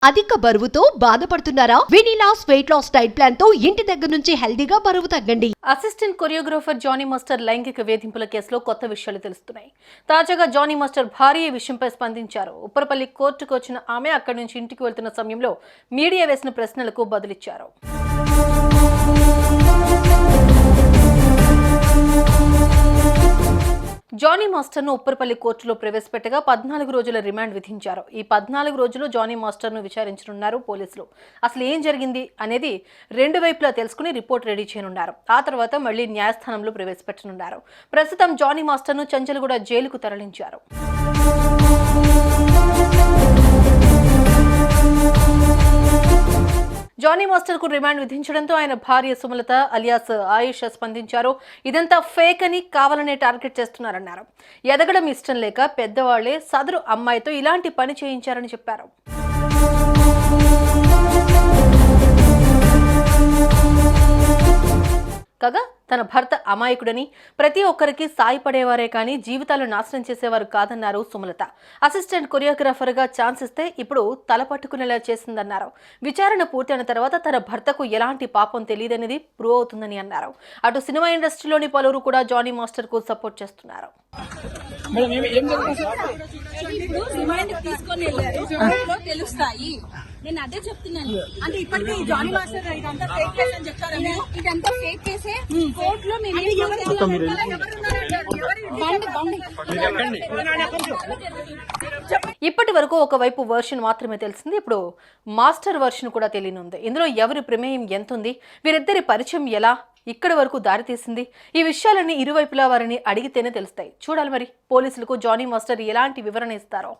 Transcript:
అధిక బరువుతో బాధపడుతున్నారా? వినీలాస్ వెయిట్ లాస్ డైట్ ప్లాన్ తో ఇంటి దగ్గర నుంచి హెల్దీగా బరువు తగ్గండి. అసిస్టెంట్ కొరియోగ్రాఫర్ జానీ మాస్టర్ లైంగిక వేధింపుల కేసులో కొత్త విషయాలు తెలుస్తున్నాయి. తాజాగా జానీ మాస్టర్ భార్య ఈ విషయంపై స్పందించారు. ఉప్పరపల్లి కోర్టుకు వచ్చిన ఆమె అక్కడి నుంచి ఇంటికి వెళ్తున్న సమయంలో మీడియా వేసిన ప్రశ్నలకు బదులిచ్చారు. జానీ మాస్టర్ను ఉప్పరపల్లి కోర్టులో ప్రవేశపెట్టగా 14 రోజుల రిమాండ్ విధించారు. ఈ 14 రోజులు జానీ మాస్టర్ను విచారించనున్నారు పోలీసులు. అసలు ఏం జరిగింది అనేది రెండు వైపులా తెలుసుకుని రిపోర్ట్ రెడీ చేయనున్నారు. ఆ తర్వాత మళ్లీ న్యాయస్థానంలో ప్రవేశపెట్టనున్నారు. ప్రస్తుతం జానీ మాస్టర్ను చంచల్గూడ జైలుకు తరలించారు. జానీ మాస్టర్ కు రిమాండ్ విధించడంతో ఆయన భార్య సుమలత అలియాస్ ఆయుష స్పందించారు. ఇదంతా ఫేక్ అని కావాలనే టార్గెట్ చేస్తున్నారన్నారు. ఎదగడం ఇష్టం లేక పెద్దవాళ్లే సదరు అమ్మాయితో ఇలాంటి పని చేయించారని చెప్పారు. కాగా తన భర్త అమాయకుడని, ప్రతి ఒక్కరికి సాయపడేవారే కానీ జీవితాలు నాశనం చేసేవారు కాదన్నారు సుమలత. అసిస్టెంట్ కొరియోగ్రాఫర్గా ఛాన్స్ ఇస్తే ఇప్పుడు తల పట్టుకునేలా చేసిందన్నారు. విచారణ పూర్తయిన తర్వాత తన భర్తకు ఎలాంటి పాపం తెలియదనేది ప్రూవ్ అవుతుందని అన్నారు. అటు సినిమా ఇండస్ట్రీలోని పలువురు కూడా జానీ మాస్టర్ కు సపోర్ట్ చేస్తున్నారు. నేను అదే చెప్తున్నాను. అంటే ఇప్పటికీ జానీ మాస్టర్ ఇదంతా ఫేక్ కేసు అని చెప్తారా? ఇదంతా ఫేక్ కేసే. కోర్టులో ఇప్పటి వరకు ఒకవైపు వర్షన్ మాత్రమే తెలిసింది. ఇప్పుడు మాస్టర్ వర్షన్ కూడా తెలియనుంది. ఇందులో ఎవరి ప్రమేయం ఎంత ఉంది, వీరిద్దరి పరిచయం ఎలా ఇక్కడి వరకు దారితీసింది, ఈ విషయాలన్నీ ఇరువైపులా వారిని అడిగితేనే తెలుస్తాయి. చూడాలి మరి పోలీసులకు జానీ మాస్టర్ ఎలాంటి వివరణ ఇస్తారో.